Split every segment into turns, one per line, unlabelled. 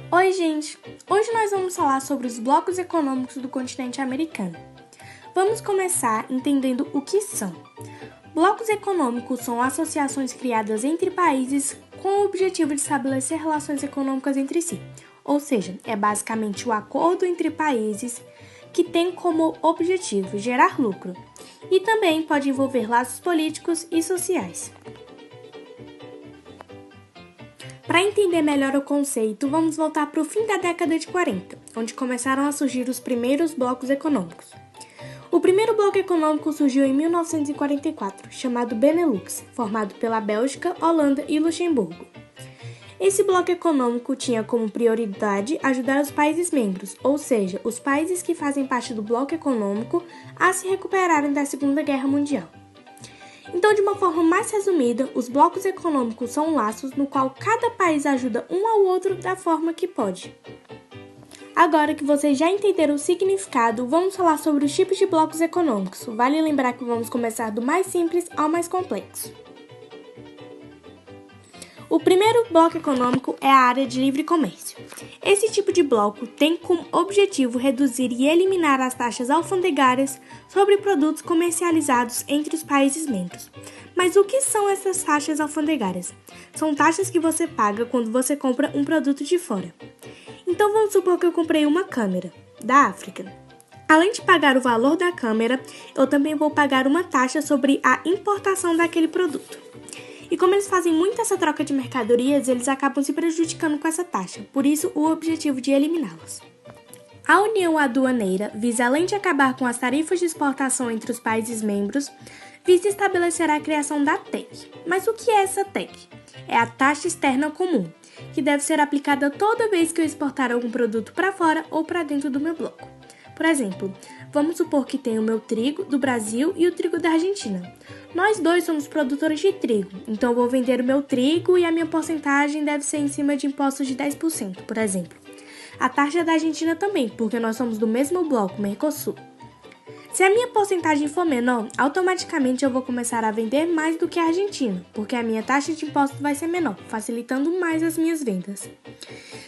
Oi, gente! Hoje nós vamos falar sobre os blocos econômicos do continente americano. Vamos começar entendendo o que são. Blocos econômicos são associações criadas entre países com o objetivo de estabelecer relações econômicas entre si, ou seja, é basicamente o acordo entre países que tem como objetivo gerar lucro, e também pode envolver laços políticos e sociais. Para entender melhor o conceito, vamos voltar para o fim da década de 40, onde começaram a surgir os primeiros blocos econômicos. O primeiro bloco econômico surgiu em 1944, chamado Benelux, formado pela Bélgica, Holanda e Luxemburgo. Esse bloco econômico tinha como prioridade ajudar os países membros, ou seja, os países que fazem parte do bloco econômico, a se recuperarem da Segunda Guerra Mundial. Então, de uma forma mais resumida, os blocos econômicos são laços no qual cada país ajuda um ao outro da forma que pode. Agora que vocês já entenderam o significado, vamos falar sobre os tipos de blocos econômicos. Vale lembrar que vamos começar do mais simples ao mais complexo. O primeiro bloco econômico é a área de livre comércio. Esse tipo de bloco tem como objetivo reduzir e eliminar as taxas alfandegárias sobre produtos comercializados entre os países membros. Mas o que são essas taxas alfandegárias? São taxas que você paga quando você compra um produto de fora. Então vamos supor que eu comprei uma câmera da África. Além de pagar o valor da câmera, eu também vou pagar uma taxa sobre a importação daquele produto. E como eles fazem muito essa troca de mercadorias, eles acabam se prejudicando com essa taxa, por isso o objetivo de eliminá-las. A União Aduaneira visa, além de acabar com as tarifas de exportação entre os países membros, visa estabelecer a criação da TEC. Mas o que é essa TEC? É a taxa externa comum, que deve ser aplicada toda vez que eu exportar algum produto para fora ou para dentro do meu bloco. Por exemplo, vamos supor que tenho o meu trigo do Brasil e o trigo da Argentina. Nós dois somos produtores de trigo, então eu vou vender o meu trigo e a minha porcentagem deve ser em cima de impostos de 10%, por exemplo. A taxa da Argentina também, porque nós somos do mesmo bloco, Mercosul. Se a minha porcentagem for menor, automaticamente eu vou começar a vender mais do que a Argentina, porque a minha taxa de imposto vai ser menor, facilitando mais as minhas vendas.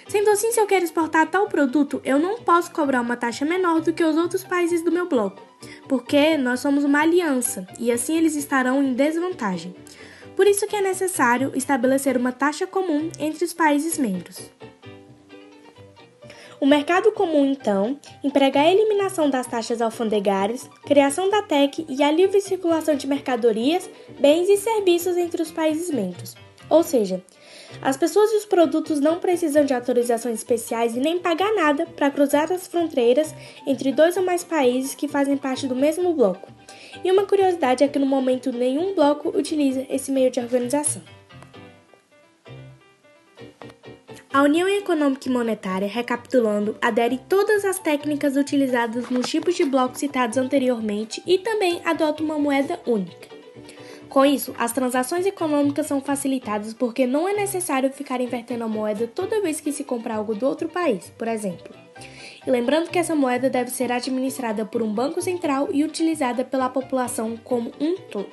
Sendo assim, se eu quero exportar tal produto, eu não posso cobrar uma taxa menor do que os outros países do meu bloco, porque nós somos uma aliança e assim eles estarão em desvantagem. Por isso que é necessário estabelecer uma taxa comum entre os países membros. O mercado comum, então, emprega a eliminação das taxas alfandegárias, criação da TEC e a livre circulação de mercadorias, bens e serviços entre os países membros. Ou seja, as pessoas e os produtos não precisam de autorizações especiais e nem pagar nada para cruzar as fronteiras entre dois ou mais países que fazem parte do mesmo bloco. E uma curiosidade é que no momento nenhum bloco utiliza esse meio de organização. A União Econômica e Monetária, recapitulando, adere todas as técnicas utilizadas nos tipos de blocos citados anteriormente e também adota uma moeda única. Com isso, as transações econômicas são facilitadas porque não é necessário ficar invertendo a moeda toda vez que se compra algo do outro país, por exemplo. E lembrando que essa moeda deve ser administrada por um banco central e utilizada pela população como um todo.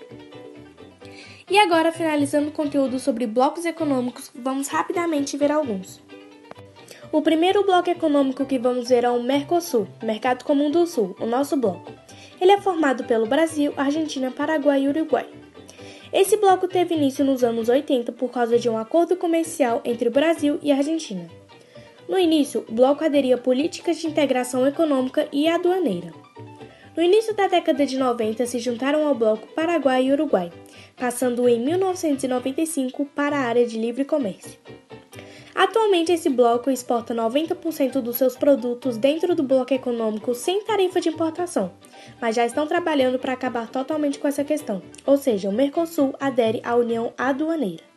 E agora, finalizando o conteúdo sobre blocos econômicos, vamos rapidamente ver alguns. O primeiro bloco econômico que vamos ver é o Mercosul, Mercado Comum do Sul, o nosso bloco. Ele é formado pelo Brasil, Argentina, Paraguai e Uruguai. Esse bloco teve início nos anos 80 por causa de um acordo comercial entre o Brasil e a Argentina. No início, o bloco aderia a políticas de integração econômica e aduaneira. No início da década de 90, se juntaram ao bloco Paraguai e Uruguai, passando em 1995 para a área de livre comércio. Atualmente, esse bloco exporta 90% dos seus produtos dentro do bloco econômico sem tarifa de importação, mas já estão trabalhando para acabar totalmente com essa questão, ou seja, o Mercosul adere à União Aduaneira.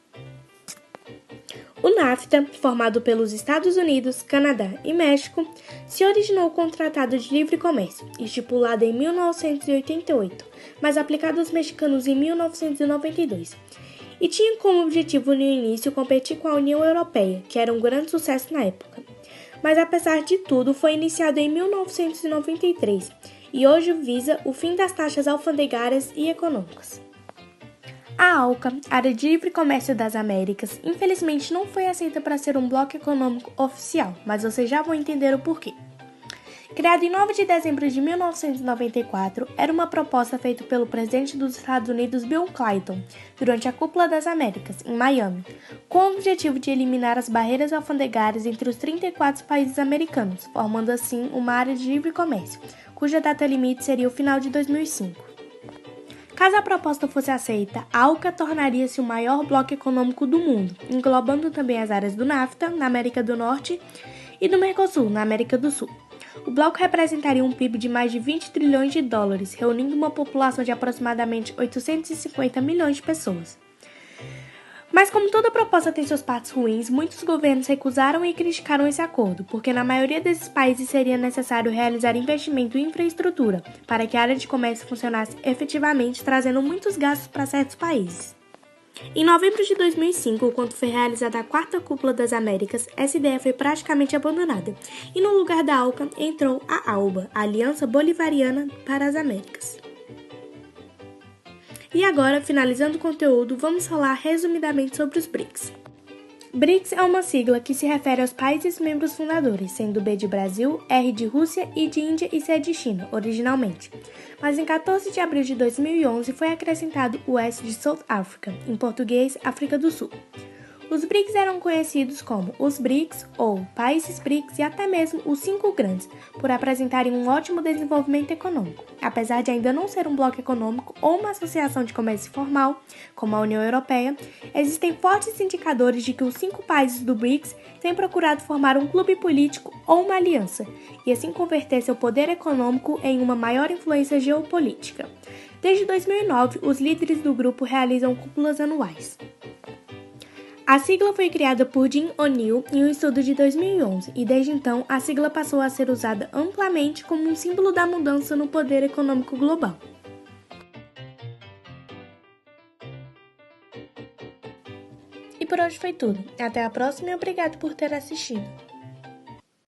O NAFTA, formado pelos Estados Unidos, Canadá e México, se originou com o Tratado de Livre Comércio, estipulado em 1988, mas aplicado aos mexicanos em 1992, e tinha como objetivo no início competir com a União Europeia, que era um grande sucesso na época. Mas apesar de tudo, foi iniciado em 1993 e hoje visa o fim das taxas alfandegárias e econômicas. A ALCA, Área de Livre Comércio das Américas, infelizmente não foi aceita para ser um bloco econômico oficial, mas vocês já vão entender o porquê. Criado em 9 de dezembro de 1994, era uma proposta feita pelo presidente dos Estados Unidos Bill Clinton durante a Cúpula das Américas, em Miami, com o objetivo de eliminar as barreiras alfandegárias entre os 34 países americanos, formando assim uma área de livre comércio, cuja data limite seria o final de 2005. Caso a proposta fosse aceita, a ALCA tornaria-se o maior bloco econômico do mundo, englobando também as áreas do NAFTA, na América do Norte, e do Mercosul, na América do Sul. O bloco representaria um PIB de mais de 20 trilhões de dólares, reunindo uma população de aproximadamente 850 milhões de pessoas. Mas como toda proposta tem suas partes ruins, muitos governos recusaram e criticaram esse acordo, porque na maioria desses países seria necessário realizar investimento em infraestrutura para que a área de comércio funcionasse efetivamente, trazendo muitos gastos para certos países. Em novembro de 2005, quando foi realizada a quarta Cúpula das Américas, essa ideia foi praticamente abandonada, e no lugar da ALCA entrou a ALBA, a Aliança Bolivariana para as Américas. E agora, finalizando o conteúdo, vamos falar resumidamente sobre os BRICS. BRICS é uma sigla que se refere aos países membros fundadores, sendo B de Brasil, R de Rússia, I de Índia e C de China, originalmente. Mas em 14 de abril de 2011 foi acrescentado o S de South Africa, em português, África do Sul. Os BRICS eram conhecidos como os BRICS ou Países BRICS e até mesmo os 5 grandes, por apresentarem um ótimo desenvolvimento econômico. Apesar de ainda não ser um bloco econômico ou uma associação de comércio formal, como a União Europeia, existem fortes indicadores de que os 5 países do BRICS têm procurado formar um clube político ou uma aliança, e assim converter seu poder econômico em uma maior influência geopolítica. Desde 2009, os líderes do grupo realizam cúpulas anuais. A sigla foi criada por Jim O'Neill em um estudo de 2011 e desde então a sigla passou a ser usada amplamente como um símbolo da mudança no poder econômico global. E por hoje foi tudo. Até a próxima e obrigado por ter assistido.